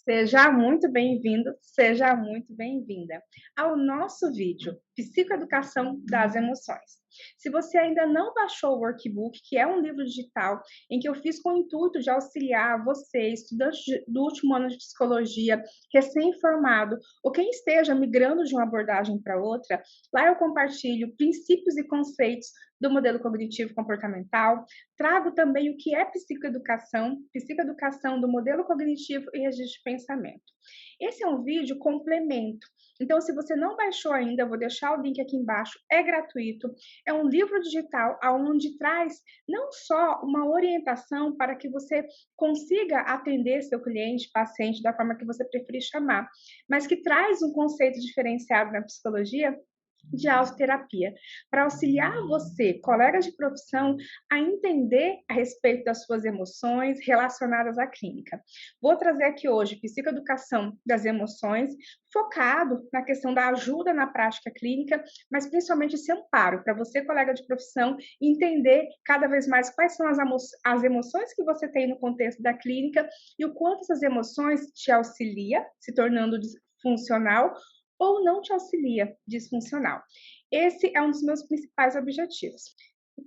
Seja muito bem-vindo, seja muito bem-vinda ao nosso vídeo Psicoeducação das Emoções. Se você ainda não baixou o workbook, que é um livro digital em que eu fiz com o intuito de auxiliar você, estudante do último ano de psicologia, recém-formado, ou quem esteja migrando de uma abordagem para outra, lá eu compartilho princípios e conceitos do modelo cognitivo comportamental, trago também o que é psicoeducação do modelo cognitivo e registro de pensamento. Esse é um vídeo complemento. Então, se você não baixou ainda, eu vou deixar o link aqui embaixo, é gratuito. É um livro digital onde traz não só uma orientação para que você consiga atender seu cliente, paciente, da forma que você preferir chamar, mas que traz um conceito diferenciado na psicologia de autoterapia, para auxiliar você, colega de profissão, a entender a respeito das suas emoções relacionadas à clínica. Vou trazer aqui hoje psicoeducação das emoções, focado na questão da ajuda na prática clínica, mas principalmente esse amparo para você, colega de profissão, entender cada vez mais quais são as emoções que você tem no contexto da clínica e o quanto essas emoções te auxilia, se tornando funcional, ou não te auxilia, disfuncional. Esse é um dos meus principais objetivos.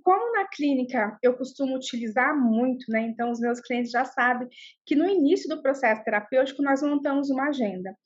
Como na clínica eu costumo utilizar muito, né? Então os meus clientes já sabem que no início do processo terapêutico nós montamos uma agenda.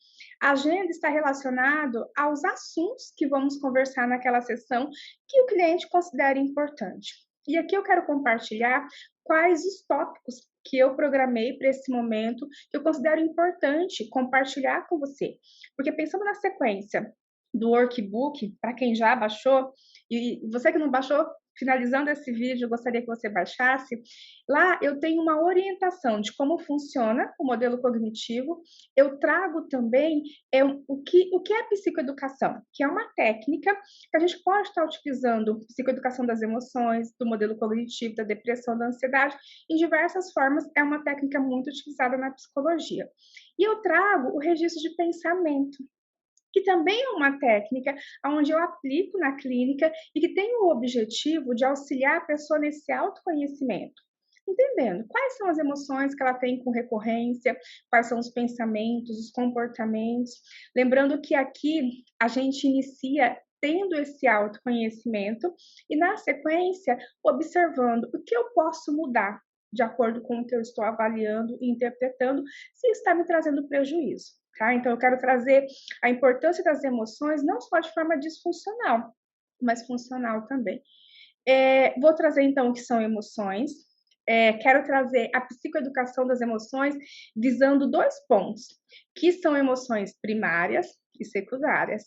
A agenda está relacionado aos assuntos que vamos conversar naquela sessão que o cliente considera importante. E aqui eu quero compartilhar quais os tópicos que eu programei para esse momento, que eu considero importante compartilhar com você. Porque pensando na sequência do workbook, para quem já baixou, e você que não baixou, finalizando esse vídeo, eu gostaria que você baixasse. Lá eu tenho uma orientação de como funciona o modelo cognitivo. Eu trago também o que é psicoeducação, que é uma técnica que a gente pode estar utilizando, psicoeducação das emoções, do modelo cognitivo, da depressão, da ansiedade, em diversas formas. É uma técnica muito utilizada na psicologia. E eu trago o registro de pensamento, que também é uma técnica onde eu aplico na clínica e que tem o objetivo de auxiliar a pessoa nesse autoconhecimento. Entendendo quais são as emoções que ela tem com recorrência, quais são os pensamentos, os comportamentos. Lembrando que aqui a gente inicia tendo esse autoconhecimento e, na sequência, observando o que eu posso mudar de acordo com o que eu estou avaliando e interpretando, se está me trazendo prejuízo. Tá? Então, eu quero trazer a importância das emoções, não só de forma disfuncional, mas funcional também. Vou trazer, então, o que são emoções. Quero trazer a psicoeducação das emoções, visando dois pontos, que são emoções primárias e secundárias.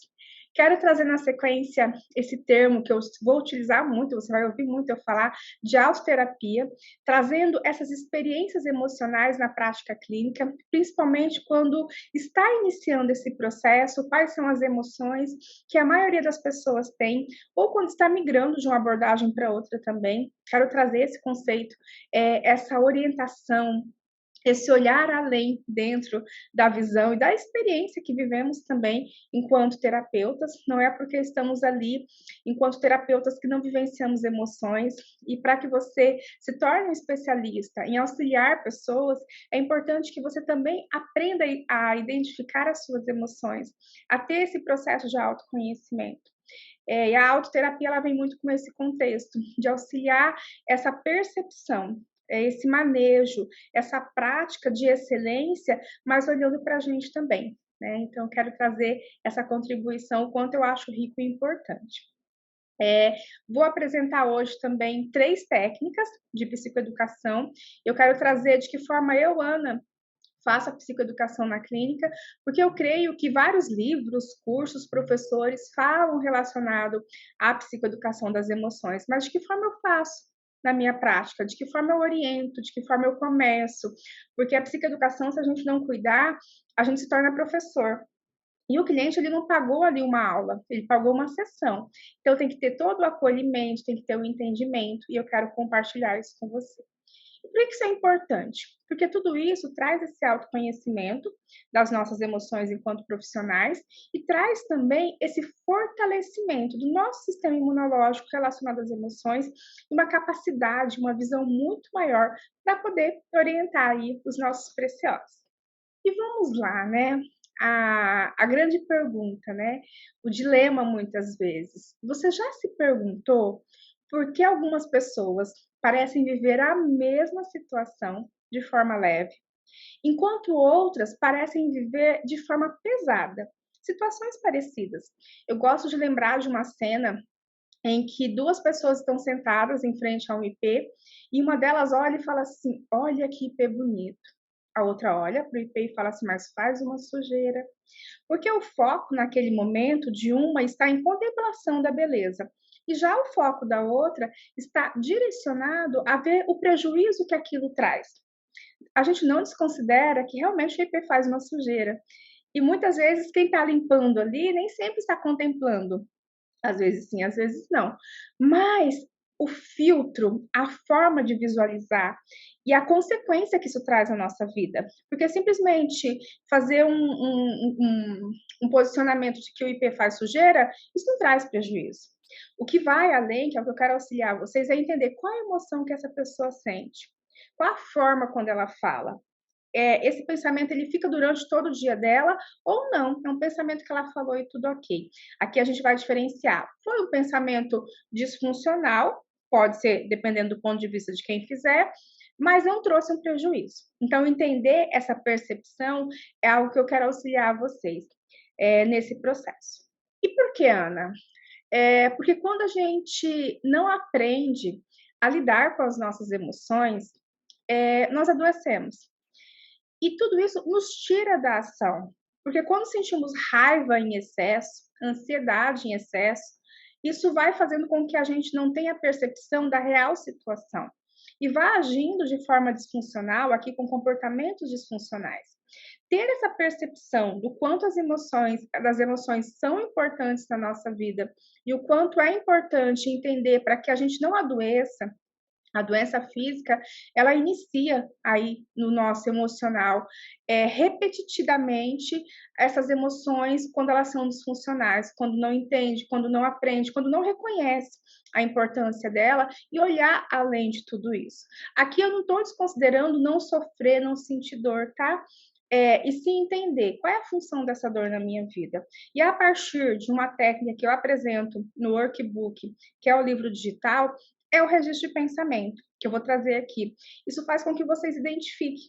Quero trazer na sequência esse termo que eu vou utilizar muito, você vai ouvir muito eu falar, de autoterapia, trazendo essas experiências emocionais na prática clínica, principalmente quando está iniciando esse processo, quais são as emoções que a maioria das pessoas tem, ou quando está migrando de uma abordagem para outra também. Quero trazer esse conceito, essa orientação, esse olhar além dentro da visão e da experiência que vivemos também enquanto terapeutas. Não é porque estamos ali enquanto terapeutas que não vivenciamos emoções. E para que você se torne um especialista em auxiliar pessoas, é importante que você também aprenda a identificar as suas emoções, a ter esse processo de autoconhecimento. E a autoterapia ela vem muito com esse contexto de auxiliar essa percepção, esse manejo, essa prática de excelência, mas olhando para a gente também, né? Então, eu quero trazer essa contribuição, o quanto eu acho rico e importante. Vou apresentar hoje também 3 técnicas de psicoeducação. Eu quero trazer de que forma eu, Ana, faço a psicoeducação na clínica, porque eu creio que vários livros, cursos, professores falam relacionado à psicoeducação das emoções, mas de que forma eu faço na minha prática, de que forma eu oriento, de que forma eu começo, porque a psicoeducação, se a gente não cuidar, a gente se torna professor. E o cliente, ele não pagou ali uma aula, ele pagou uma sessão. Então, tem que ter todo o acolhimento, tem que ter o entendimento, e eu quero compartilhar isso com você. E por que isso é importante? Porque tudo isso traz esse autoconhecimento das nossas emoções enquanto profissionais e traz também esse fortalecimento do nosso sistema imunológico relacionado às emoções e uma capacidade, uma visão muito maior para poder orientar aí os nossos preciosos. E vamos lá, né, a grande pergunta, né, o dilema muitas vezes. Você já se perguntou por que algumas pessoas parecem viver a mesma situação de forma leve, enquanto outras parecem viver de forma pesada? Situações parecidas. Eu gosto de lembrar de uma cena em que 2 pessoas estão sentadas em frente a um ipê, e uma delas olha e fala assim: "Olha que ipê bonito". A outra olha para o ipê e fala assim: "Mas faz uma sujeira". Porque o foco naquele momento de uma está em contemplação da beleza, e já o foco da outra está direcionado a ver o prejuízo que aquilo traz. A gente não desconsidera que realmente o ipê faz uma sujeira, e muitas vezes quem está limpando ali nem sempre está contemplando. Às vezes sim, às vezes não. Mas o filtro, a forma de visualizar e a consequência que isso traz na nossa vida. Porque simplesmente fazer um posicionamento de que o IP faz sujeira, isso não traz prejuízo. O que vai além, que é o que eu quero auxiliar vocês, é entender qual a emoção que essa pessoa sente. Qual a forma quando ela fala. Esse pensamento ele fica durante todo o dia dela ou não, é um pensamento que ela falou e tudo ok. Aqui a gente vai diferenciar. Foi um pensamento disfuncional, pode ser, dependendo do ponto de vista de quem fizer, mas não trouxe um prejuízo. Então, entender essa percepção é algo que eu quero auxiliar vocês nesse processo. E por que, Ana? Porque quando a gente não aprende a lidar com as nossas emoções, nós adoecemos. E tudo isso nos tira da ação, porque quando sentimos raiva em excesso, ansiedade em excesso, isso vai fazendo com que a gente não tenha percepção da real situação e vá agindo de forma disfuncional, aqui com comportamentos disfuncionais. Ter essa percepção do quanto das emoções são importantes na nossa vida e o quanto é importante entender para que a gente não adoeça, a doença física, ela inicia aí no nosso emocional, repetidamente essas emoções quando elas são disfuncionais, quando não entende, quando não aprende, quando não reconhece a importância dela e olhar além de tudo isso. Aqui eu não estou desconsiderando não sofrer, não sentir dor, tá? E sim entender qual é a função dessa dor na minha vida. E a partir de uma técnica que eu apresento no workbook, que é o livro digital, é o registro de pensamento, que eu vou trazer aqui. Isso faz com que vocês identifiquem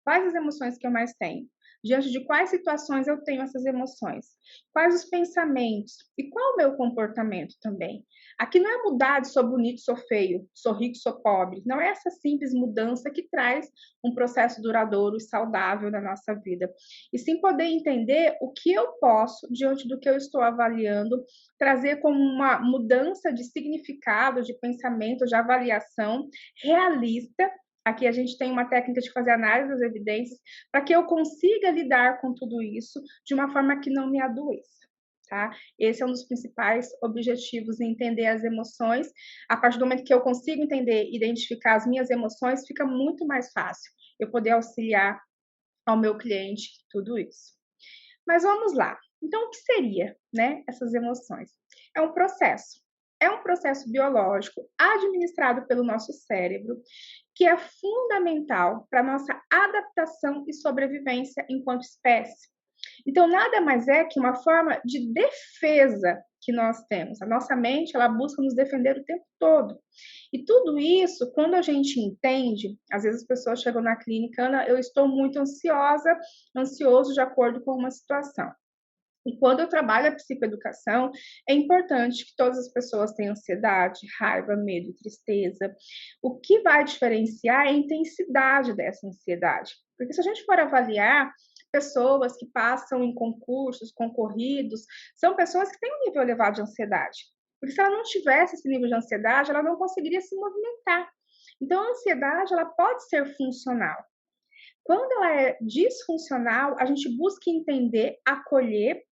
quais as emoções que eu mais tenho, diante de quais situações eu tenho essas emoções, quais os pensamentos e qual o meu comportamento também. Aqui não é mudar de sou bonito, sou feio, sou rico, sou pobre. Não é essa simples mudança que traz um processo duradouro e saudável na nossa vida. E sim poder entender o que eu posso, diante do que eu estou avaliando, trazer como uma mudança de significado, de pensamento, de avaliação realista. Aqui a gente tem uma técnica de fazer análise das evidências para que eu consiga lidar com tudo isso de uma forma que não me adoeça, tá? Esse é um dos principais objetivos em entender as emoções. A partir do momento que eu consigo entender e identificar as minhas emoções, fica muito mais fácil eu poder auxiliar ao meu cliente tudo isso. Mas vamos lá. Então, o que seria, né, essas emoções? É um processo. É um processo biológico administrado pelo nosso cérebro, que é fundamental para a nossa adaptação e sobrevivência enquanto espécie. Então, nada mais é que uma forma de defesa que nós temos. A nossa mente, ela busca nos defender o tempo todo. E tudo isso, quando a gente entende, às vezes as pessoas chegam na clínica, Ana, eu estou muito ansiosa, ansioso de acordo com uma situação. E quando eu trabalho a psicoeducação, é importante que todas as pessoas tenham ansiedade, raiva, medo e tristeza. O que vai diferenciar é a intensidade dessa ansiedade. Porque se a gente for avaliar pessoas que passam em concursos concorridos, são pessoas que têm um nível elevado de ansiedade. Porque se ela não tivesse esse nível de ansiedade, ela não conseguiria se movimentar. Então, a ansiedade, ela pode ser funcional. Quando ela é disfuncional, a gente busca entender, acolher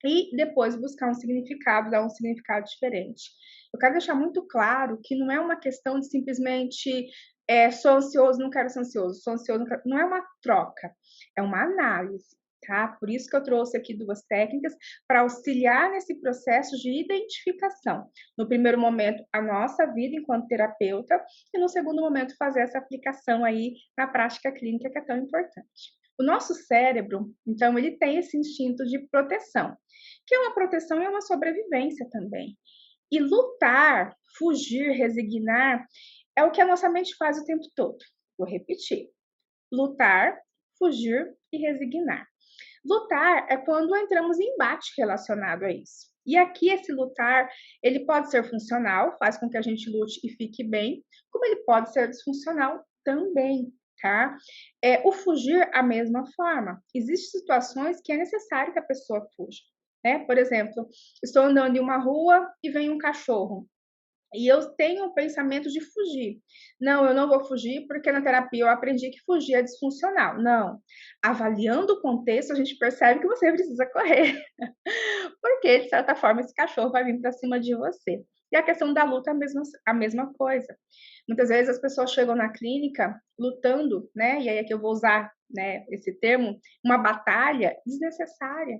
e depois buscar um significado, dar um significado diferente. Eu quero deixar muito claro que não é uma questão de simplesmente sou ansioso, não quero ser ansioso, sou ansioso, não quero... Não é uma troca, é uma análise, tá? Por isso que eu trouxe aqui 2 técnicas para auxiliar nesse processo de identificação. No primeiro momento, a nossa vida enquanto terapeuta, e no segundo momento, fazer essa aplicação aí na prática clínica que é tão importante. O nosso cérebro, então, ele tem esse instinto de proteção, que é uma proteção e uma sobrevivência também. E lutar, fugir, resignar é o que a nossa mente faz o tempo todo. Vou repetir: lutar, fugir e resignar. Lutar é quando entramos em embate relacionado a isso. E aqui esse lutar, ele pode ser funcional, faz com que a gente lute e fique bem, como ele pode ser disfuncional também, tá? O fugir, a mesma forma. Existem situações que é necessário que a pessoa fuja, né? Por exemplo, estou andando em uma rua e vem um cachorro. E eu tenho o pensamento de fugir. Não, eu não vou fugir porque na terapia eu aprendi que fugir é disfuncional. Não. Avaliando o contexto, a gente percebe que você precisa correr. Porque, de certa forma, esse cachorro vai vir para cima de você. E a questão da luta é a mesma coisa. Muitas vezes as pessoas chegam na clínica lutando, né? E aí é que eu vou usar, né, esse termo, uma batalha desnecessária.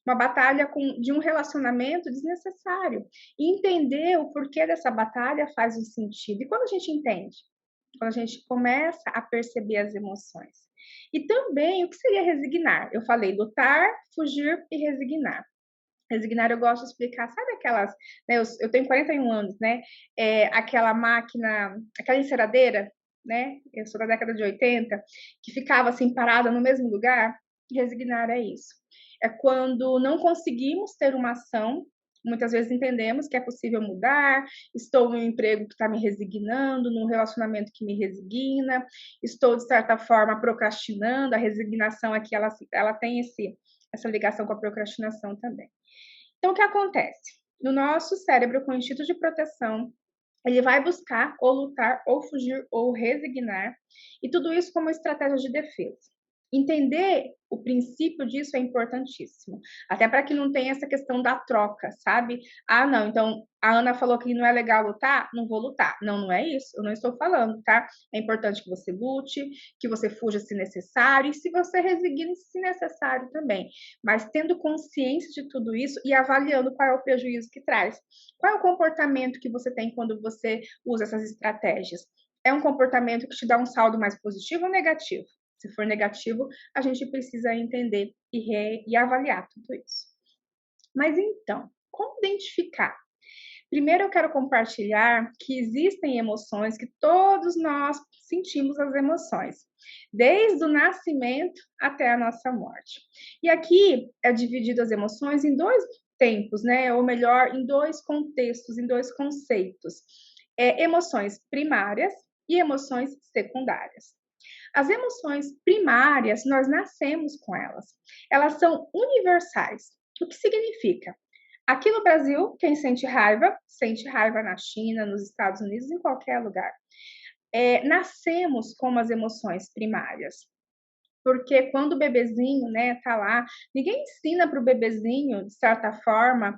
Uma batalha de um relacionamento desnecessário. E entender o porquê dessa batalha faz um sentido. E quando a gente entende? Quando a gente começa a perceber as emoções. E também o que seria resignar? Eu falei lutar, fugir e resignar. Resignar eu gosto de explicar, sabe aquelas, né, eu tenho 41 anos, né, aquela máquina, aquela enceradeira, né, eu sou da década de 80, que ficava assim parada no mesmo lugar. Resignar é isso. É quando não conseguimos ter uma ação, muitas vezes entendemos que é possível mudar, estou em um emprego que está me resignando, num relacionamento que me resigna, estou, de certa forma, procrastinando. A resignação aqui, ela tem essa ligação com a procrastinação também. Então, o que acontece? No nosso cérebro, com o instinto de proteção, ele vai buscar ou lutar, ou fugir, ou resignar, e tudo isso como estratégia de defesa. Entender o princípio disso é importantíssimo, até para que não tenha essa questão da troca, sabe? Ah, não, então a Ana falou que não é legal lutar, não vou lutar. Não, não é isso, eu não estou falando, tá? É importante que você lute, que você fuja se necessário, e se você resigne se necessário também. Mas tendo consciência de tudo isso e avaliando qual é o prejuízo que traz. Qual é o comportamento que você tem quando você usa essas estratégias? É um comportamento que te dá um saldo mais positivo ou negativo? Se for negativo, a gente precisa entender e avaliar tudo isso. Mas então, como identificar? Primeiro eu quero compartilhar que existem emoções que todos nós sentimos as emoções, desde o nascimento até a nossa morte. E aqui é dividido as emoções em dois tempos, né? Ou melhor, em dois contextos, em dois conceitos. Emoções primárias e emoções secundárias. As emoções primárias, nós nascemos com elas. Elas são universais. O que significa? Aqui no Brasil, quem sente raiva na China, nos Estados Unidos, em qualquer lugar. Nascemos com as emoções primárias. Porque quando o bebezinho, né, tá lá, ninguém ensina para o bebezinho, de certa forma,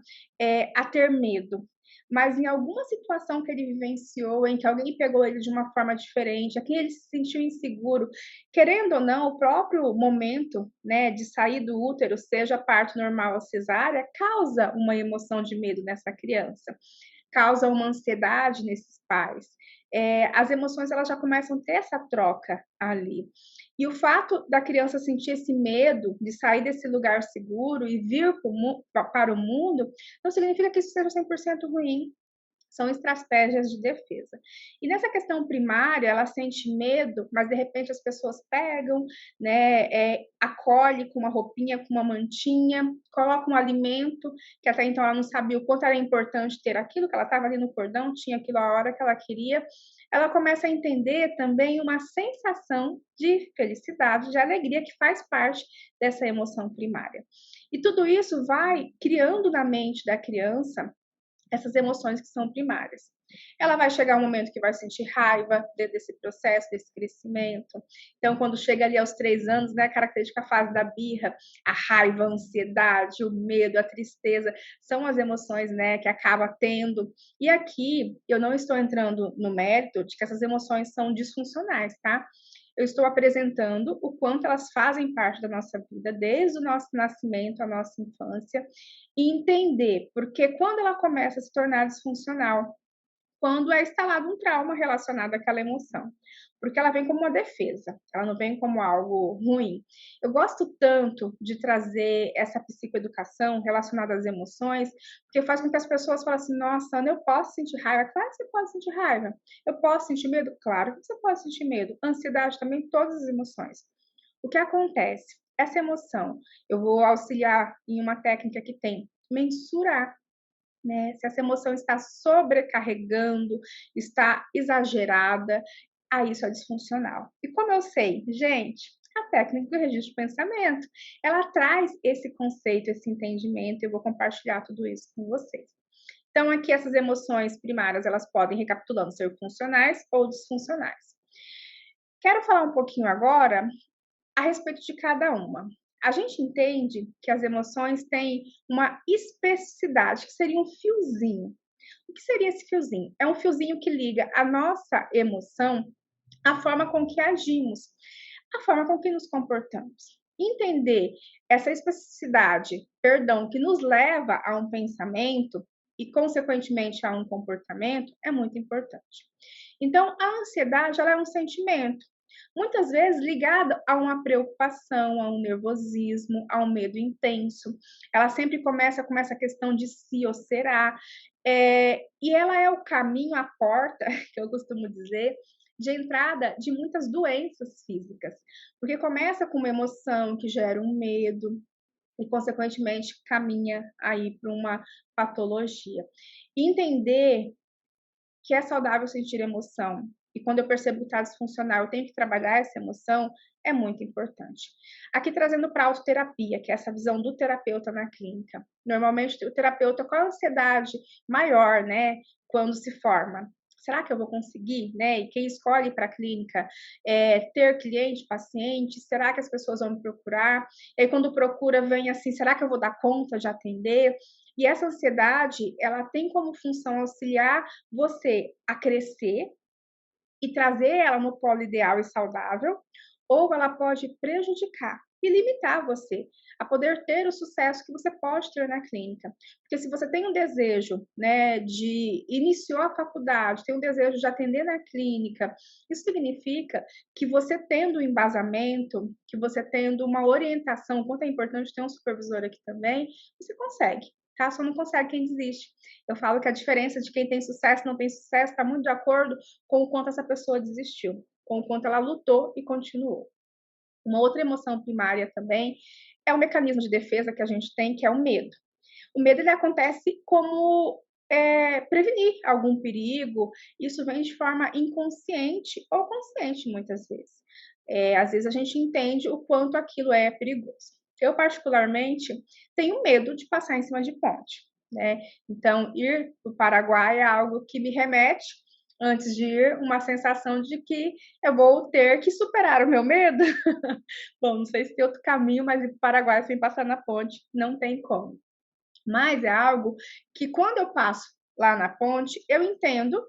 a ter medo. Mas em alguma situação que ele vivenciou, em que alguém pegou ele de uma forma diferente, aqui ele se sentiu inseguro, querendo ou não, o próprio momento, né, de sair do útero, seja parto normal ou cesárea, causa uma emoção de medo nessa criança, causa uma ansiedade nesses pais. As emoções elas já começam a ter essa troca ali. E o fato da criança sentir esse medo de sair desse lugar seguro e vir para o mundo, não significa que isso seja 100% ruim. São estratégias de defesa. E nessa questão primária, ela sente medo, mas de repente as pessoas pegam, né, acolhe com uma roupinha, com uma mantinha, coloca um alimento, que até então ela não sabia o quanto era importante ter aquilo, que ela estava ali no cordão, tinha aquilo a hora que ela queria. Ela começa a entender também uma sensação de felicidade, de alegria, que faz parte dessa emoção primária. E tudo isso vai criando na mente da criança essas emoções que são primárias. Ela vai chegar um momento que vai sentir raiva desse processo, desse crescimento. Então, quando chega ali aos 3 anos, né, característica a fase da birra, a raiva, a ansiedade, o medo, a tristeza, são as emoções, né, que acaba tendo. E aqui, eu não estou entrando no mérito de que essas emoções são disfuncionais, tá? Eu estou apresentando o quanto elas fazem parte da nossa vida, desde o nosso nascimento, a nossa infância, e entender, porque quando ela começa a se tornar disfuncional, quando é instalado um trauma relacionado àquela emoção, porque ela vem como uma defesa, ela não vem como algo ruim. Eu gosto tanto de trazer essa psicoeducação relacionada às emoções, porque faz com que as pessoas falem assim: nossa, Ana, eu posso sentir raiva? Claro que você pode sentir raiva. Eu posso sentir medo? Claro que você pode sentir medo. Ansiedade também, todas as emoções. O que acontece? Essa emoção, eu vou auxiliar em uma técnica que tem mensurar, né? Se essa emoção está sobrecarregando, está exagerada, aí isso é disfuncional. E como eu sei? Gente, a técnica do registro de pensamento, ela traz esse conceito, esse entendimento, eu vou compartilhar tudo isso com vocês. Então, aqui essas emoções primárias, elas podem, recapitulando, ser funcionais ou disfuncionais. Quero falar um pouquinho agora a respeito de cada uma. A gente entende que as emoções têm uma especificidade, que seria um fiozinho. O que seria esse fiozinho? É um fiozinho que liga a nossa emoção à forma com que agimos, à forma com que nos comportamos. Entender essa especificidade, perdão, que nos leva a um pensamento e, consequentemente, a um comportamento, é muito importante. Então, a ansiedade, ela é um sentimento, muitas vezes ligada a uma preocupação, a um nervosismo, a um medo intenso. Ela sempre começa com essa questão de se ou será, e ela é o caminho, a porta, que eu costumo dizer, de entrada de muitas doenças físicas, porque começa com uma emoção que gera um medo e, consequentemente, caminha aí para uma patologia. Entender que é saudável sentir emoção e quando eu percebo que está disfuncional, eu tenho que trabalhar essa emoção, é muito importante. Aqui trazendo para a autoterapia, que é essa visão do terapeuta na clínica. Normalmente o terapeuta, qual a ansiedade maior, né, quando se forma? Será que eu vou conseguir, né? E quem escolhe para a clínica ter cliente, paciente, será que as pessoas vão me procurar? E aí, quando procura, vem assim, será que eu vou dar conta de atender? E essa ansiedade, ela tem como função auxiliar você a crescer e trazer ela no polo ideal e saudável, ou ela pode prejudicar e limitar você a poder ter o sucesso que você pode ter na clínica. Porque se você tem um desejo, né, de iniciou a faculdade, tem um desejo de atender na clínica, isso significa que você tendo um embasamento, que você tendo uma orientação, quanto é importante ter um supervisor aqui também, você consegue. Tá? Só não consegue quem desiste. Eu falo que a diferença de quem tem sucesso e não tem sucesso está muito de acordo com o quanto essa pessoa desistiu, com o quanto ela lutou e continuou. Uma outra emoção primária também é o mecanismo de defesa que a gente tem, que é o medo. O medo ele acontece como prevenir algum perigo, isso vem de forma inconsciente ou consciente muitas vezes. Às vezes a gente entende o quanto aquilo é perigoso. Eu, particularmente, tenho medo de passar em cima de ponte, né? Então, ir para o Paraguai é algo que me remete, antes de ir, uma sensação de que eu vou ter que superar o meu medo. Bom, não sei se tem outro caminho, mas ir para o Paraguai sem passar na ponte, não tem como. Mas é algo que quando eu passo lá na ponte, eu entendo,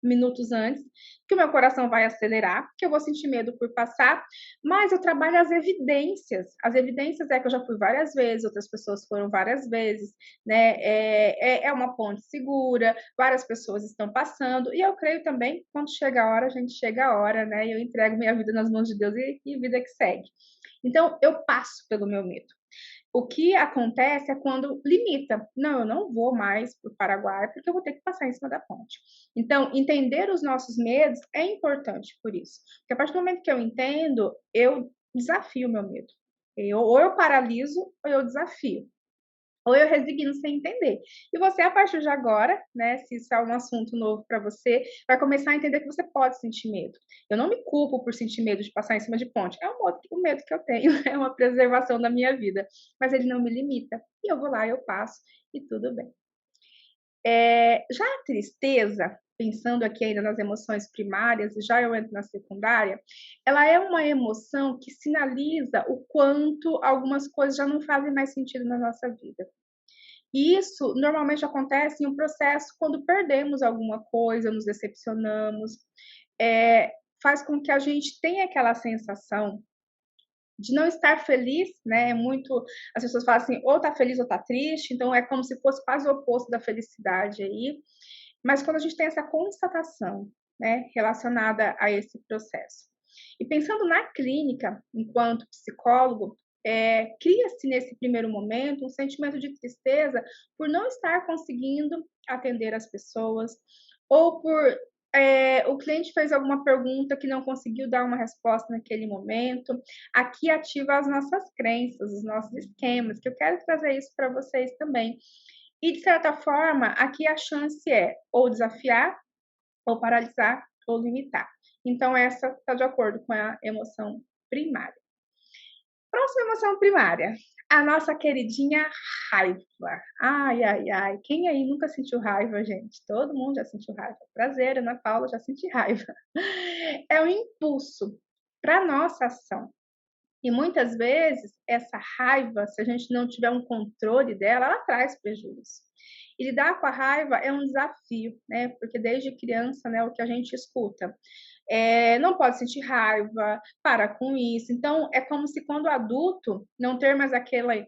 minutos antes, que o meu coração vai acelerar, que eu vou sentir medo por passar, mas eu trabalho as evidências. As evidências é que eu já fui várias vezes, outras pessoas foram várias vezes, né? É uma ponte segura, várias pessoas estão passando, e eu creio também, quando chega a hora, a gente chega a hora, né? E eu entrego minha vida nas mãos de Deus e vida que segue. Então, eu passo pelo meu medo. O que acontece é quando limita. Não, eu não vou mais para o Paraguai porque eu vou ter que passar em cima da ponte. Então, entender os nossos medos é importante por isso. Porque a partir do momento que eu entendo, eu desafio o meu medo. Ou eu paraliso ou eu desafio. Ou eu resigno sem entender. E você, a partir de agora, né, se isso é um assunto novo para você, vai começar a entender que você pode sentir medo. Eu não me culpo por sentir medo de passar em cima de ponte. É um outro medo que eu tenho, é uma preservação da minha vida. Mas ele não me limita. E eu vou lá, eu passo e tudo bem. Já a tristeza, pensando aqui ainda nas emoções primárias, e já eu entro na secundária, ela é uma emoção que sinaliza o quanto algumas coisas já não fazem mais sentido na nossa vida. E isso normalmente acontece em um processo quando perdemos alguma coisa, nos decepcionamos, faz com que a gente tenha aquela sensação de não estar feliz, né? Muito, as pessoas falam assim, ou tá feliz ou tá triste, então é como se fosse quase o oposto da felicidade aí. mas quando a gente tem essa constatação, né, relacionada a esse processo. E pensando na clínica, enquanto psicólogo, cria-se nesse primeiro momento um sentimento de tristeza por não estar conseguindo atender as pessoas, ou por o cliente fez alguma pergunta que não conseguiu dar uma resposta naquele momento. Aqui ativa as nossas crenças, os nossos esquemas, que eu quero trazer isso para vocês também. E, de certa forma, aqui a chance é ou desafiar, ou paralisar, ou limitar. Então, essa está de acordo com a emoção primária. Próxima emoção primária, a nossa queridinha raiva. Ai, ai, ai. Quem aí nunca sentiu raiva, gente? Todo mundo já sentiu raiva. Prazer, Ana Paula, já senti raiva. É um impulso para nossa ação. E muitas vezes essa raiva, se a gente não tiver um controle dela, ela traz prejuízo. E lidar com a raiva é um desafio, né? Porque desde criança, né, o que a gente escuta não pode sentir raiva, para com isso. Então, é como se quando adulto não ter mais aquele,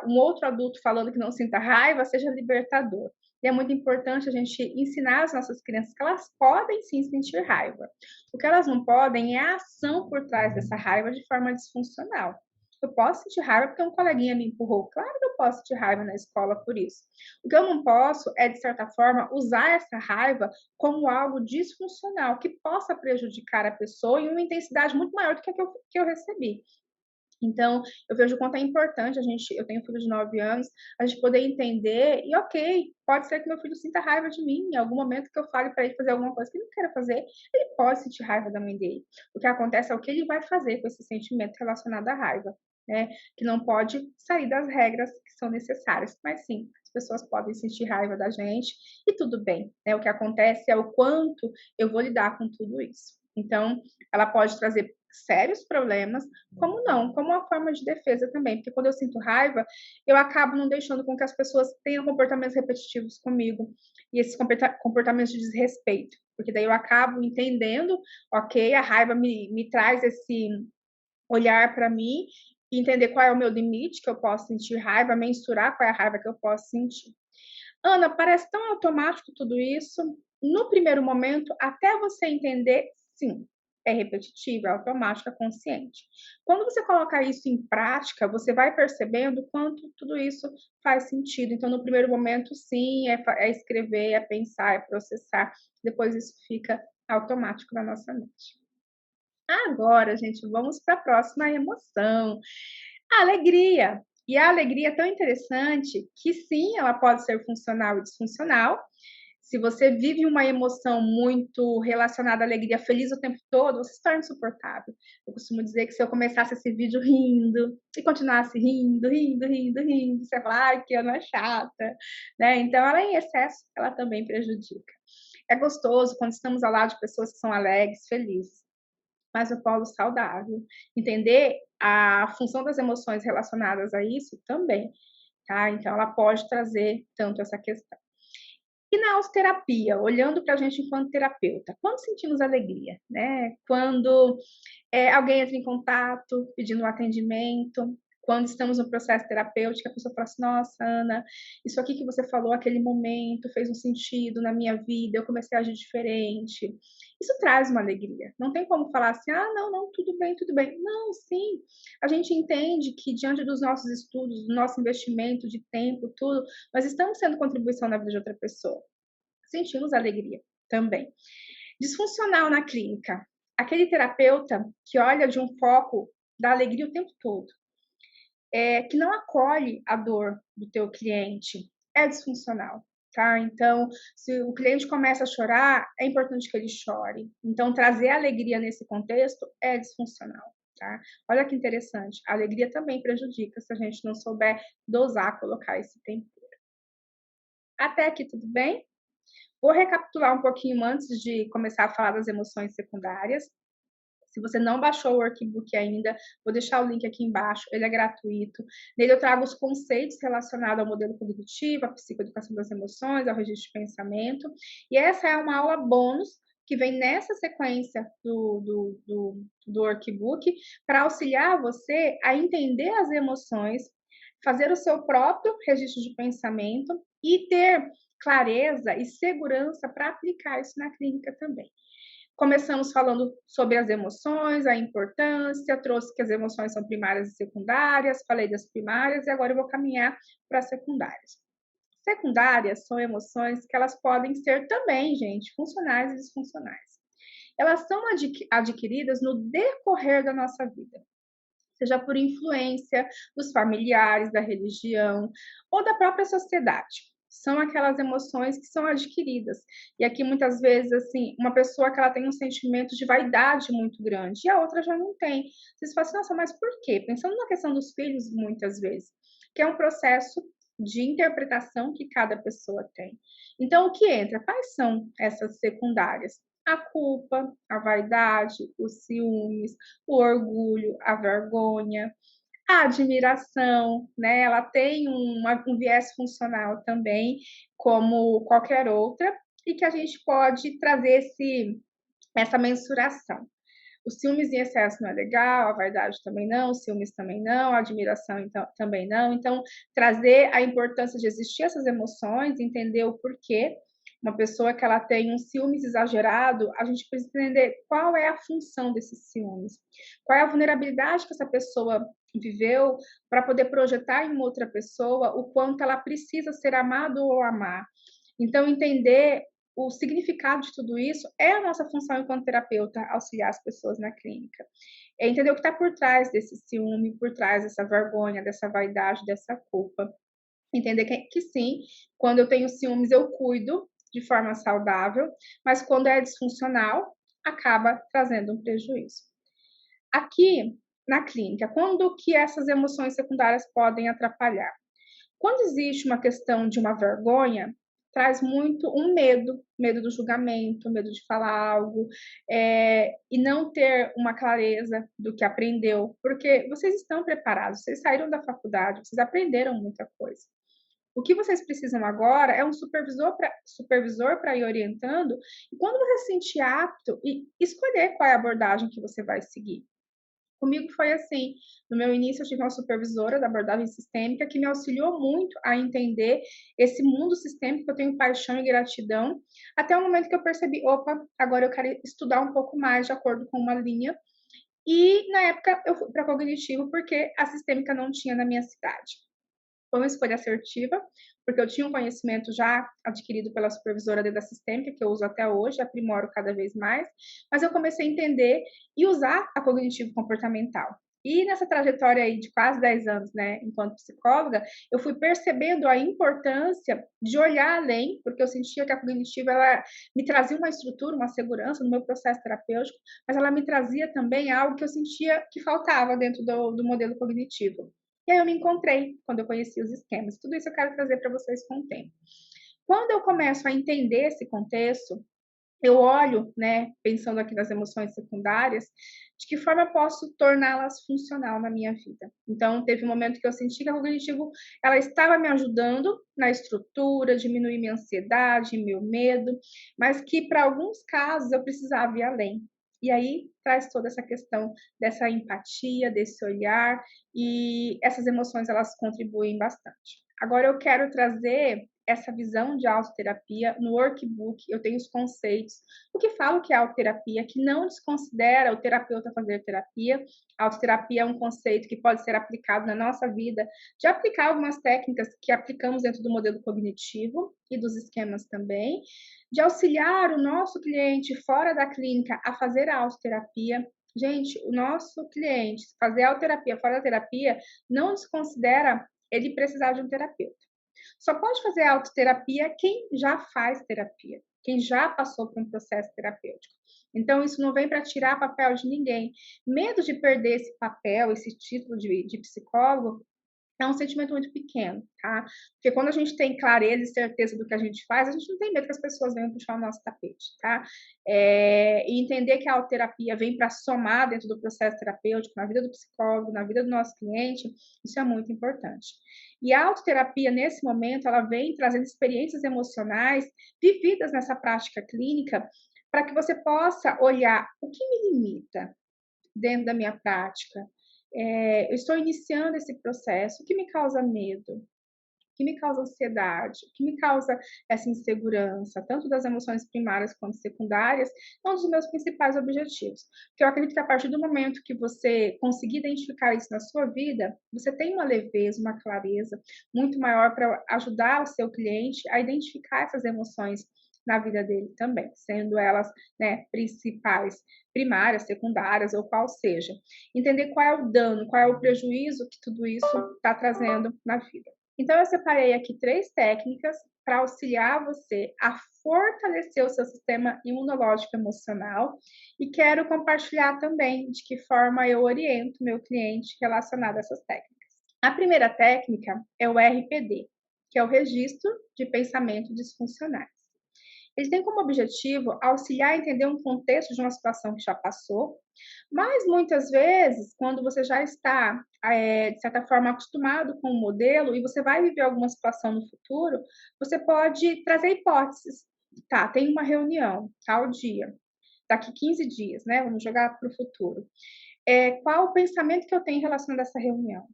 um outro adulto falando que não sinta raiva seja libertador. E é muito importante a gente ensinar as nossas crianças que elas podem sim sentir raiva. O que elas não podem é a ação por trás dessa raiva de forma disfuncional. Eu posso sentir raiva porque um coleguinha me empurrou. Claro que eu posso sentir raiva na escola por isso. O que eu não posso é, de certa forma, usar essa raiva como algo disfuncional, que possa prejudicar a pessoa em uma intensidade muito maior do que a que eu recebi. Então, eu vejo o quanto é importante eu tenho um filho de 9 anos, a gente poder entender e ok, pode ser que meu filho sinta raiva de mim, em algum momento que eu fale para ele fazer alguma coisa que ele não queira fazer, ele pode sentir raiva da mãe dele. O que acontece é o que ele vai fazer com esse sentimento relacionado à raiva, né? Que não pode sair das regras que são necessárias, mas sim, as pessoas podem sentir raiva da gente e tudo bem, né? O que acontece é o quanto eu vou lidar com tudo isso. Então, ela pode trazer sérios problemas, como não, como uma forma de defesa também, porque quando eu sinto raiva, eu acabo não deixando com que as pessoas tenham comportamentos repetitivos comigo, e esses comportamentos de desrespeito, porque daí eu acabo entendendo, ok, a raiva me traz esse olhar para mim, entender qual é o meu limite, que eu posso sentir raiva, mensurar qual é a raiva que eu posso sentir. Ana, parece tão automático tudo isso. No primeiro momento, até você entender, sim, é repetitivo, é automático, é consciente. Quando você colocar isso em prática, você vai percebendo o quanto tudo isso faz sentido. Então, no primeiro momento, sim, é escrever, é pensar, é processar. Depois isso fica automático na nossa mente. Agora, gente, vamos para a próxima emoção, a alegria. E a alegria é tão interessante que sim, ela pode ser funcional e disfuncional. Se você vive uma emoção muito relacionada à alegria, feliz o tempo todo, você se torna insuportável. Eu costumo dizer que se eu começasse esse vídeo rindo e continuasse rindo, rindo, rindo, rindo, você fala, ai, que Ana chata, né? Então, ela em excesso, ela também prejudica. É gostoso quando estamos ao lado de pessoas que são alegres, felizes, mas o polo saudável. Entender a função das emoções relacionadas a isso também, tá? Então, ela pode trazer tanto essa questão. E na autoterapia, olhando para a gente enquanto terapeuta, quando sentimos alegria, né? Quando alguém entra em contato pedindo um atendimento, quando estamos no processo terapêutico, a pessoa fala assim, nossa, Ana, isso aqui que você falou aquele momento fez um sentido na minha vida, eu comecei a agir diferente. Isso traz uma alegria. Não tem como falar assim, ah, não, não, tudo bem, tudo bem. Não, sim. A gente entende que diante dos nossos estudos, do nosso investimento de tempo, tudo, nós estamos sendo contribuição na vida de outra pessoa. Sentimos alegria também. Disfuncional na clínica. Aquele terapeuta que olha de um foco da alegria o tempo todo, que não acolhe a dor do teu cliente, é disfuncional, tá? Então, se o cliente começa a chorar, é importante que ele chore. Então, trazer alegria nesse contexto é disfuncional, tá? Olha que interessante, a alegria também prejudica se a gente não souber dosar, colocar esse tempero. Até aqui tudo bem? Vou recapitular um pouquinho antes de começar a falar das emoções secundárias. Se você não baixou o workbook ainda, vou deixar o link aqui embaixo, ele é gratuito. Nele eu trago os conceitos relacionados ao modelo cognitivo, à psicoeducação das emoções, ao registro de pensamento. E essa é uma aula bônus que vem nessa sequência do workbook para auxiliar você a entender as emoções, fazer o seu próprio registro de pensamento e ter clareza e segurança para aplicar isso na clínica também. Começamos falando sobre as emoções, a importância, trouxe que as emoções são primárias e secundárias, falei das primárias e agora eu vou caminhar para as secundárias. Secundárias são emoções que elas podem ser também, gente, funcionais e disfuncionais. Elas são adquiridas no decorrer da nossa vida, seja por influência dos familiares, da religião ou da própria sociedade. São aquelas emoções que são adquiridas. E aqui, muitas vezes, assim, uma pessoa que ela tem um sentimento de vaidade muito grande e a outra já não tem. Vocês falam assim, nossa, mas por quê? Pensando na questão dos filhos, muitas vezes, que é um processo de interpretação que cada pessoa tem. Então, o que entra? Quais são essas secundárias? A culpa, a vaidade, os ciúmes, o orgulho, a vergonha, a admiração, né? Ela tem um viés funcional também, como qualquer outra, e que a gente pode trazer essa mensuração. O ciúmes em excesso não é legal, a vaidade também não, o ciúmes também não, a admiração então, também não. Então, trazer a importância de existir essas emoções, entender o porquê. Uma pessoa que ela tem um ciúmes exagerado, a gente precisa entender qual é a função desses ciúmes, qual é a vulnerabilidade que essa pessoa viveu para poder projetar em outra pessoa o quanto ela precisa ser amado ou amar. Então, entender o significado de tudo isso é a nossa função enquanto terapeuta, auxiliar as pessoas na clínica. É entender o que está por trás desse ciúme, por trás dessa vergonha, dessa vaidade, dessa culpa. Entender que sim, quando eu tenho ciúmes, eu cuido de forma saudável, mas quando é disfuncional, acaba trazendo um prejuízo. Aqui na clínica, quando que essas emoções secundárias podem atrapalhar? Quando existe uma questão de uma vergonha, traz muito um medo, medo do julgamento, medo de falar algo, e não ter uma clareza do que aprendeu, porque vocês estão preparados, vocês saíram da faculdade, vocês aprenderam muita coisa. O que vocês precisam agora é um supervisor para ir orientando, e quando você se sentir apto, e escolher qual é a abordagem que você vai seguir. Comigo foi assim, no meu início eu tive uma supervisora da abordagem sistêmica que me auxiliou muito a entender esse mundo sistêmico, que eu tenho paixão e gratidão, até o momento que eu percebi, opa, agora eu quero estudar um pouco mais de acordo com uma linha, e na época eu fui para cognitivo porque a sistêmica não tinha na minha cidade. Foi uma escolha assertiva, porque eu tinha um conhecimento já adquirido pela supervisora da sistêmica, que eu uso até hoje, aprimoro cada vez mais, mas eu comecei a entender e usar a cognitivo comportamental. E nessa trajetória aí de quase 10 anos, né, enquanto psicóloga, eu fui percebendo a importância de olhar além, porque eu sentia que a cognitiva ela me trazia uma estrutura, uma segurança no meu processo terapêutico, mas ela me trazia também algo que eu sentia que faltava dentro do modelo cognitivo. E aí eu me encontrei quando eu conheci os esquemas. Tudo isso eu quero trazer para vocês com o tempo. Quando eu começo a entender esse contexto, eu olho, né, pensando aqui nas emoções secundárias, de que forma eu posso torná-las funcional na minha vida. Então, teve um momento que eu senti que a cognitivo, ela estava me ajudando na estrutura, diminuir minha ansiedade, meu medo, mas que para alguns casos eu precisava ir além. E aí traz toda essa questão dessa empatia, desse olhar, e essas emoções elas contribuem bastante. Agora eu quero trazer essa visão de autoterapia no workbook, eu tenho os conceitos. O que falo que é autoterapia, que não desconsidera o terapeuta fazer terapia. A autoterapia é um conceito que pode ser aplicado na nossa vida, de aplicar algumas técnicas que aplicamos dentro do modelo cognitivo e dos esquemas também, de auxiliar o nosso cliente fora da clínica a fazer a autoterapia. Gente, o nosso cliente fazer a autoterapia fora da terapia não desconsidera ele precisar de um terapeuta. Só pode fazer autoterapia quem já faz terapia, quem já passou por um processo terapêutico. Então, isso não vem para tirar papel de ninguém. Medo de perder esse papel, esse título de psicólogo, é um sentimento muito pequeno, tá? Porque quando a gente tem clareza e certeza do que a gente faz, a gente não tem medo que as pessoas venham puxar o nosso tapete, tá? E entender que a autoterapia vem para somar dentro do processo terapêutico, na vida do psicólogo, na vida do nosso cliente, isso é muito importante. E a autoterapia, nesse momento, ela vem trazendo experiências emocionais vividas nessa prática clínica para que você possa olhar o que me limita dentro da minha prática. Eu estou iniciando esse processo, o que me causa medo? que me causa ansiedade, o que me causa essa insegurança, tanto das emoções primárias quanto secundárias, é um dos meus principais objetivos. Porque eu acredito que a partir do momento que você conseguir identificar isso na sua vida, você tem uma leveza, uma clareza muito maior para ajudar o seu cliente a identificar essas emoções na vida dele também, sendo elas, né, principais, primárias, secundárias ou qual seja. Entender qual é o dano, qual é o prejuízo que tudo isso está trazendo na vida. Então, eu separei aqui 3 técnicas para auxiliar você a fortalecer o seu sistema imunológico emocional e quero compartilhar também de que forma eu oriento meu cliente relacionado a essas técnicas. A primeira técnica é o RPD, que é o Registro de Pensamento Disfuncionais. Ele tem como objetivo auxiliar a entender um contexto de uma situação que já passou, mas muitas vezes, quando você já está, de certa forma, acostumado com o modelo e você vai viver alguma situação no futuro, você pode trazer hipóteses. Tá, tem uma reunião, tal dia, daqui 15 dias, né? Vamos jogar para o futuro. Qual o pensamento que eu tenho em relação a essa reunião?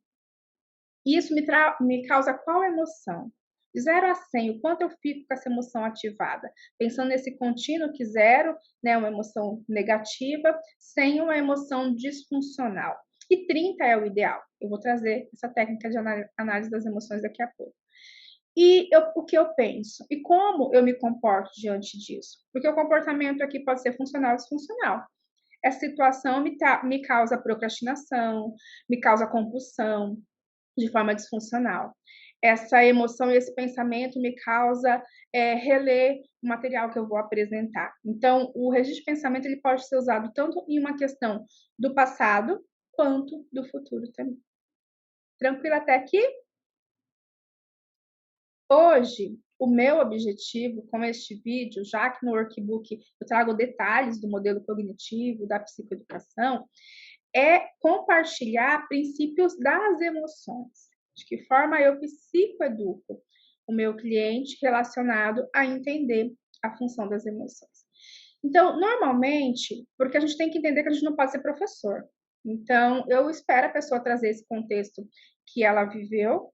Isso me causa qual emoção? De 0 a 100, o quanto eu fico com essa emoção ativada? Pensando nesse contínuo que 0, né, uma emoção negativa, 100 uma emoção disfuncional. E 30 é o ideal. Eu vou trazer essa técnica de análise das emoções daqui a pouco. O que eu penso? E como eu me comporto diante disso? Porque o comportamento aqui pode ser funcional ou disfuncional. Essa situação me causa procrastinação, me causa compulsão, de forma disfuncional. Essa emoção e esse pensamento me causa reler o material que eu vou apresentar. Então, o registro de pensamento ele pode ser usado tanto em uma questão do passado quanto do futuro também. Tranquilo até aqui? Hoje, o meu objetivo com este vídeo, já que no workbook eu trago detalhes do modelo cognitivo, da psicoeducação, é compartilhar princípios das emoções. De que forma eu psicoeduco o meu cliente relacionado a entender a função das emoções. Então, normalmente, porque a gente tem que entender que a gente não pode ser professor. Então, eu espero a pessoa trazer esse contexto que ela viveu.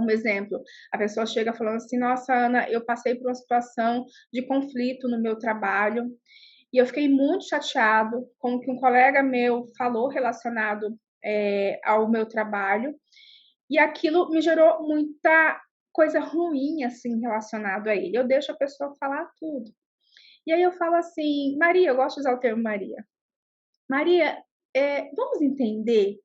Um exemplo, a pessoa chega falando assim: nossa, Ana, eu passei por uma situação de conflito no meu trabalho e eu fiquei muito chateado com o que um colega meu falou relacionado ao meu trabalho, e aquilo me gerou muita coisa ruim, assim, relacionado a ele. Eu deixo a pessoa falar tudo. E aí eu falo assim, Maria, eu gosto de usar o termo Maria. Maria, vamos entender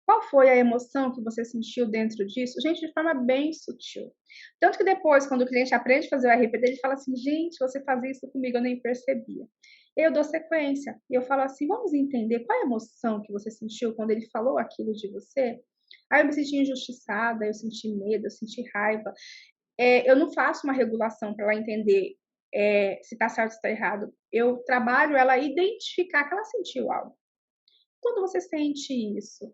qual foi a emoção que você sentiu dentro disso? Gente, de forma bem sutil. Tanto que depois, quando o cliente aprende a fazer o RP ele fala assim: gente, você fazia isso comigo, eu nem percebia. Eu dou sequência e eu falo assim: vamos entender qual é a emoção que você sentiu quando ele falou aquilo de você? Aí eu me senti injustiçada, eu senti medo, eu senti raiva. Eu não faço uma regulação para ela entender se está certo ou se está errado. Eu trabalho ela identificar que ela sentiu algo. Quando você sente isso,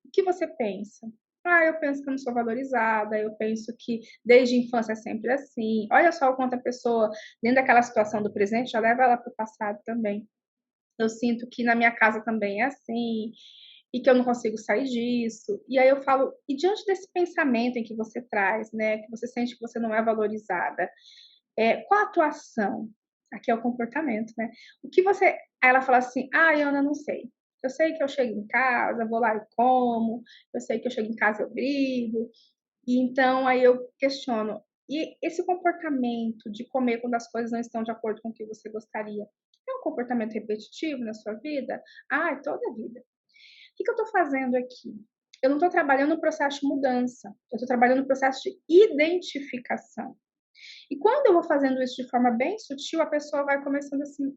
o que você pensa? Ah, eu penso que eu não sou valorizada, eu penso que desde a infância é sempre assim. Olha só o quanto a pessoa, dentro daquela situação do presente, já leva ela para o passado também. Eu sinto que na minha casa também é assim, e que eu não consigo sair disso. E aí eu falo, e diante desse pensamento em que você traz, né, que você sente que você não é valorizada, qual a atuação? Aqui é o comportamento, né? O que você. Aí ela fala assim: ah, Ana, não sei. Eu sei que eu chego em casa, vou lá e como, eu sei que eu chego em casa e eu brigo. E então aí eu questiono: e esse comportamento de comer quando as coisas não estão de acordo com o que você gostaria, é um comportamento repetitivo na sua vida? Ah, é toda a vida. O que eu estou fazendo aqui? Eu não estou trabalhando no processo de mudança, eu estou trabalhando no processo de identificação. E quando eu vou fazendo isso de forma bem sutil, a pessoa vai começando assim,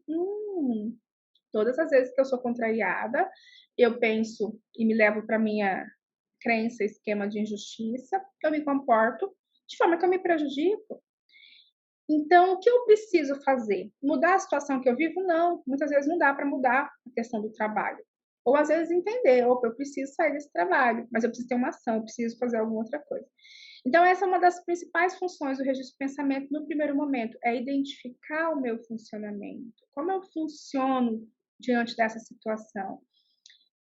todas as vezes que eu sou contrariada, eu penso e me levo para minha crença, esquema de injustiça, eu me comporto de forma que eu me prejudico. Então, o que eu preciso fazer? Mudar a situação que eu vivo? Não, muitas vezes não dá para mudar a questão do trabalho. Ou às vezes entender, opa, eu preciso sair desse trabalho, mas eu preciso ter uma ação, eu preciso fazer alguma outra coisa. Então, essa é uma das principais funções do registro de pensamento no primeiro momento, é identificar o meu funcionamento, como eu funciono diante dessa situação.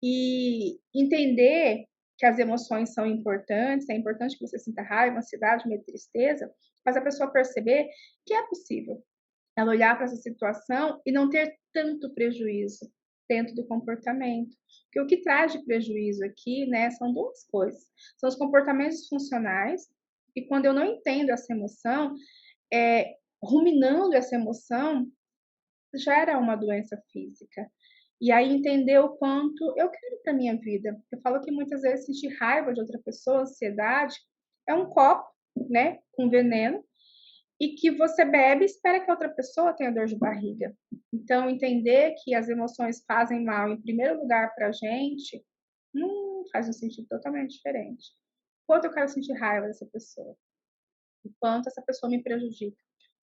E entender que as emoções são importantes, é importante que você sinta raiva, ansiedade, medo, tristeza, mas a pessoa perceber que é possível ela olhar para essa situação e não ter tanto prejuízo dentro do comportamento. Porque o que traz de prejuízo aqui, né, são duas coisas. São os comportamentos funcionais, e quando eu não entendo essa emoção, ruminando essa emoção, gera uma doença física. E aí entender o quanto eu quero para minha vida. Eu falo que muitas vezes sentir raiva de outra pessoa, ansiedade, é um copo, né, com veneno, e que você bebe e espera que a outra pessoa tenha dor de barriga. Então, entender que as emoções fazem mal, em primeiro lugar, para a gente, faz um sentido totalmente diferente. Quanto eu quero sentir raiva dessa pessoa, o quanto essa pessoa me prejudica,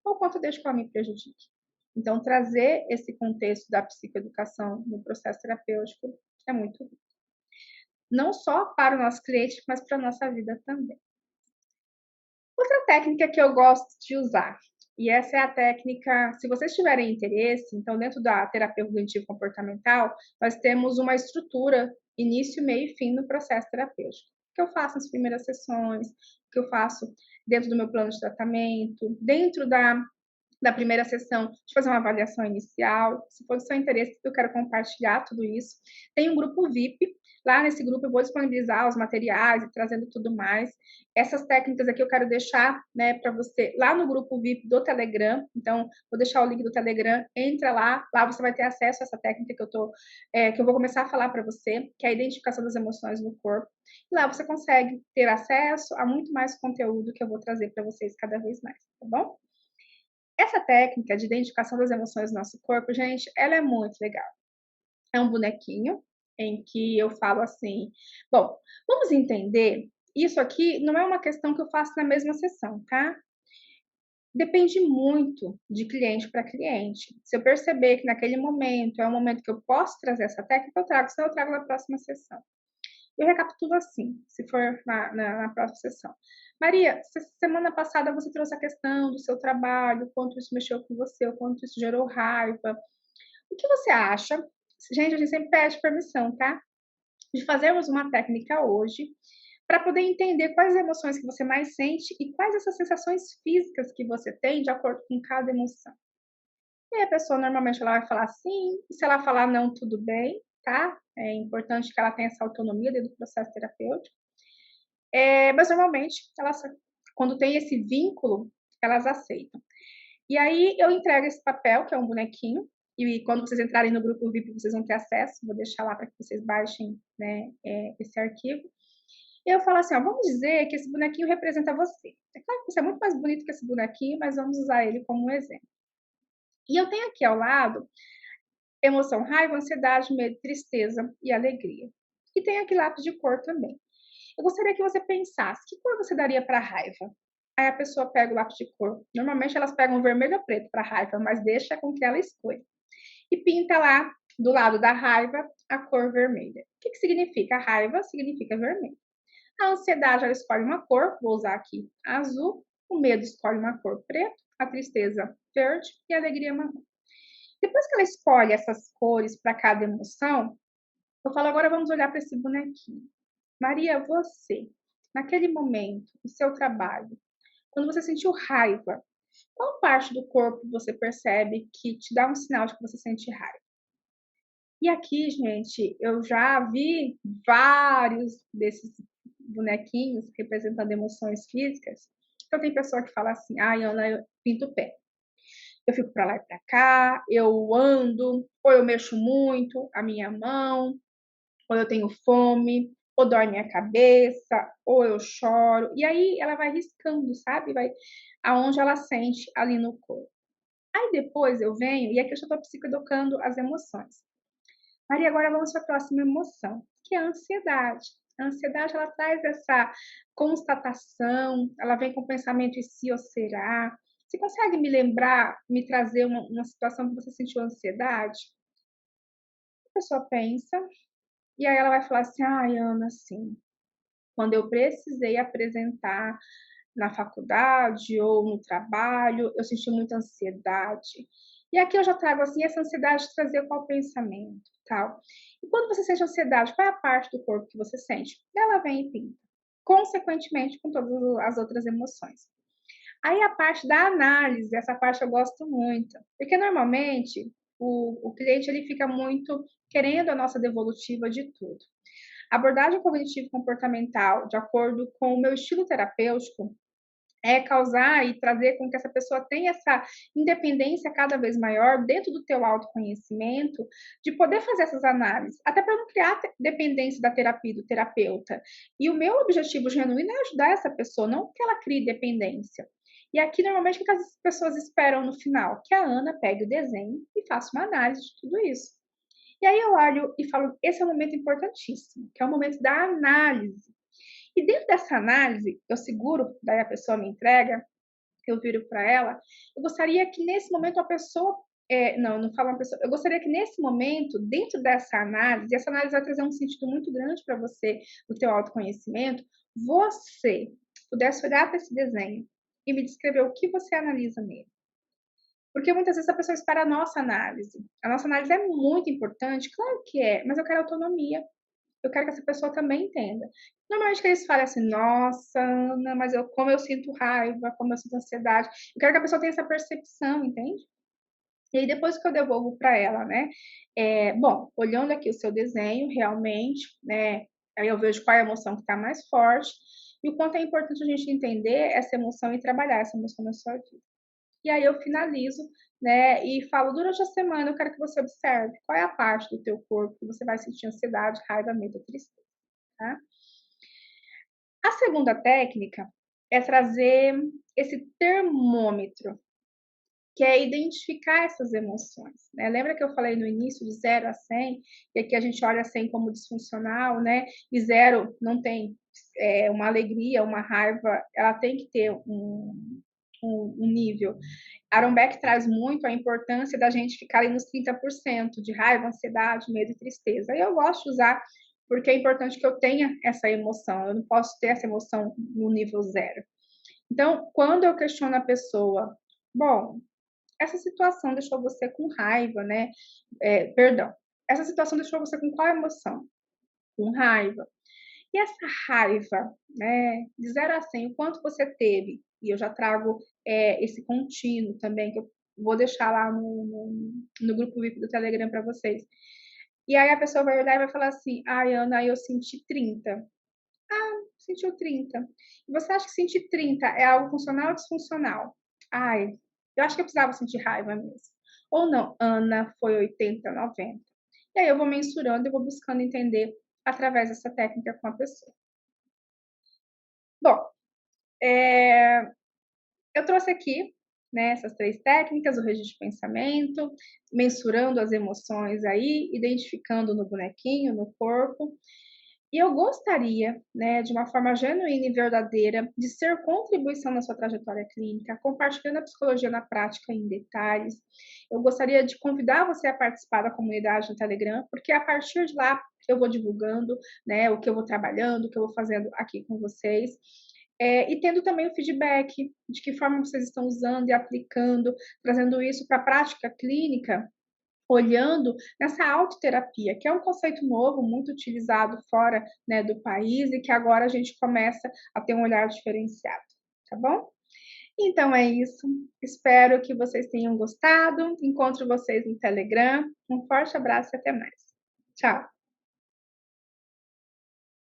ou quanto eu deixo que ela me prejudique. Então, trazer esse contexto da psicoeducação no processo terapêutico é muito rico. Não só para o nosso cliente, mas para a nossa vida também. Outra técnica que eu gosto de usar, e essa é a técnica, se vocês tiverem interesse, então dentro da terapia cognitivo-comportamental, nós temos uma estrutura, início, meio e fim no processo terapêutico. O que eu faço nas primeiras sessões, o que eu faço dentro do meu plano de tratamento, dentro da primeira sessão, de fazer uma avaliação inicial. Se for do seu interesse, eu quero compartilhar tudo isso. Tem um grupo VIP. Lá nesse grupo eu vou disponibilizar os materiais e trazendo tudo mais. Essas técnicas aqui eu quero deixar, né, para você lá no grupo VIP do Telegram. Então, vou deixar o link do Telegram. Entra lá você vai ter acesso a essa técnica que eu vou começar a falar para você, que é a identificação das emoções no corpo. E lá você consegue ter acesso a muito mais conteúdo que eu vou trazer para vocês cada vez mais, tá bom? Essa técnica de identificação das emoções do nosso corpo, gente, ela é muito legal. É um bonequinho em que eu falo assim: bom, vamos entender. Isso aqui não é uma questão que eu faço na mesma sessão, tá? Depende muito de cliente para cliente. Se eu perceber que naquele momento é um momento que eu posso trazer essa técnica, eu trago, senão eu trago na próxima sessão. Eu recapitulo assim, se for na próxima sessão. Maria, semana passada você trouxe a questão do seu trabalho, o quanto isso mexeu com você, o quanto isso gerou raiva. O que você acha? Gente, a gente sempre pede permissão, tá? De fazermos uma técnica hoje para poder entender quais emoções que você mais sente e quais essas sensações físicas que você tem de acordo com cada emoção. E a pessoa normalmente ela vai falar sim, e se ela falar não, tudo bem, tá? É importante que ela tenha essa autonomia dentro do processo terapêutico. Mas normalmente, elas, quando tem esse vínculo, elas aceitam. E aí eu entrego esse papel, que é um bonequinho, e quando vocês entrarem no grupo VIP, vocês vão ter acesso, vou deixar lá para que vocês baixem, né, esse arquivo. E eu falo assim, ó, vamos dizer que esse bonequinho representa você. É claro que você é muito mais bonito que esse bonequinho, mas vamos usar ele como um exemplo. E eu tenho aqui ao lado emoção, raiva, ansiedade, medo, tristeza e alegria. E tem aqui lápis de cor também. Eu gostaria que você pensasse, que cor você daria para raiva? Aí a pessoa pega o lápis de cor. Normalmente elas pegam vermelho ou preto para raiva, mas deixa com que ela escolha. E pinta lá, do lado da raiva, a cor vermelha. O que significa? A raiva significa vermelho. A ansiedade, ela escolhe uma cor, vou usar aqui azul. O medo escolhe uma cor preto. A tristeza, verde. E a alegria, marrom. Depois que ela escolhe essas cores para cada emoção, eu falo, agora vamos olhar para esse bonequinho. Maria, você, naquele momento, no seu trabalho, quando você sentiu raiva, qual parte do corpo você percebe que te dá um sinal de que você sente raiva? E aqui, gente, eu já vi vários desses bonequinhos representando emoções físicas. Então, tem pessoa que fala assim, ai, Ana, eu pinto o pé. Eu fico para lá e para cá, eu ando, ou eu mexo muito a minha mão, ou eu tenho fome, ou dói minha cabeça, ou eu choro. E aí ela vai riscando, sabe? Vai aonde ela sente ali no corpo. Aí depois eu venho, e aqui eu já estou psicoeducando as emoções. Maria, agora vamos para a próxima emoção, que é a ansiedade. A ansiedade, ela traz essa constatação, ela vem com o pensamento e se ou será. Você consegue me lembrar, me trazer uma situação que você sentiu ansiedade? A pessoa pensa, e aí ela vai falar assim, ai, Ana, sim, quando eu precisei apresentar na faculdade ou no trabalho, eu senti muita ansiedade. E aqui eu já trago assim, essa ansiedade de trazer qual pensamento? tal. E quando você sente ansiedade, qual é a parte do corpo que você sente? Ela vem e pinta, consequentemente com todas as outras emoções. Aí a parte da análise, essa parte eu gosto muito, porque normalmente o cliente ele fica muito querendo a nossa devolutiva de tudo. A abordagem cognitivo-comportamental, de acordo com o meu estilo terapêutico, é causar e trazer com que essa pessoa tenha essa independência cada vez maior dentro do teu autoconhecimento, de poder fazer essas análises, até para não criar dependência da terapia, do terapeuta. E o meu objetivo genuíno é ajudar essa pessoa, não que ela crie dependência. E aqui, normalmente, o que as pessoas esperam no final? Que a Ana pegue o desenho e faça uma análise de tudo isso. E aí eu olho e falo, esse é um momento importantíssimo, que é o momento da análise. E dentro dessa análise, eu seguro, daí a pessoa me entrega, eu viro para ela, eu gostaria que nesse momento a pessoa, não falo uma pessoa, eu gostaria que nesse momento, dentro dessa análise, e essa análise vai trazer um sentido muito grande para você, no teu autoconhecimento, você pudesse olhar para esse desenho e me descrever o que você analisa nele. Porque muitas vezes a pessoa espera a nossa análise. A nossa análise é muito importante, claro que é, mas eu quero autonomia. Eu quero que essa pessoa também entenda. Normalmente que eles falam assim, nossa, Ana, mas como eu sinto raiva, como eu sinto ansiedade. Eu quero que a pessoa tenha essa percepção, entende? E aí depois que eu devolvo para ela, né? Bom, olhando aqui o seu desenho, realmente, né? Aí eu vejo qual é a emoção que está mais forte e o quanto é importante a gente entender essa emoção e trabalhar essa emoção na sua vida. E aí eu finalizo, né, e falo: "Durante a semana eu quero que você observe qual é a parte do teu corpo que você vai sentir ansiedade, raiva, medo ou tristeza", tá. A segunda técnica é trazer esse termômetro, que é identificar essas emoções, né. Lembra que eu falei no início de 0 a 100, e aqui a gente olha 100 como disfuncional, né, e 0 não tem, uma alegria, uma raiva, ela tem que ter um nível. Aaron Beck traz muito a importância da gente ficar ali nos 30% de raiva, ansiedade, medo e tristeza. E eu gosto de usar porque é importante que eu tenha essa emoção, eu não posso ter essa emoção no nível 0. Então, quando eu questiono a pessoa, bom, essa situação deixou você com raiva, né? Perdão, essa situação deixou você com qual emoção? Com raiva. E essa raiva, né, de 0 a 100, o quanto você teve? E eu já trago esse contínuo também, que eu vou deixar lá no grupo VIP do Telegram para vocês. E aí a pessoa vai olhar e vai falar assim: ai, Ana, eu senti 30. Ah, sentiu 30. E você acha que sentir 30 é algo funcional ou disfuncional? Ai, eu acho que eu precisava sentir raiva mesmo. Ou não, Ana, foi 80, 90. E aí eu vou mensurando e vou buscando entender através dessa técnica com a pessoa. Bom, eu trouxe aqui, né, essas 3 técnicas, o registro de pensamento, mensurando as emoções aí, identificando no bonequinho, no corpo. E eu gostaria, né, de uma forma genuína e verdadeira, de ser contribuição na sua trajetória clínica, compartilhando a psicologia na prática em detalhes. Eu gostaria de convidar você a participar da comunidade no Telegram, porque a partir de lá eu vou divulgando, né, o que eu vou trabalhando, o que eu vou fazendo aqui com vocês. E tendo também o feedback de que forma vocês estão usando e aplicando, trazendo isso para a prática clínica, olhando nessa autoterapia, que é um conceito novo, muito utilizado fora, né, do país e que agora a gente começa a ter um olhar diferenciado, tá bom? Então é isso, espero que vocês tenham gostado, encontro vocês no Telegram, um forte abraço e até mais. Tchau.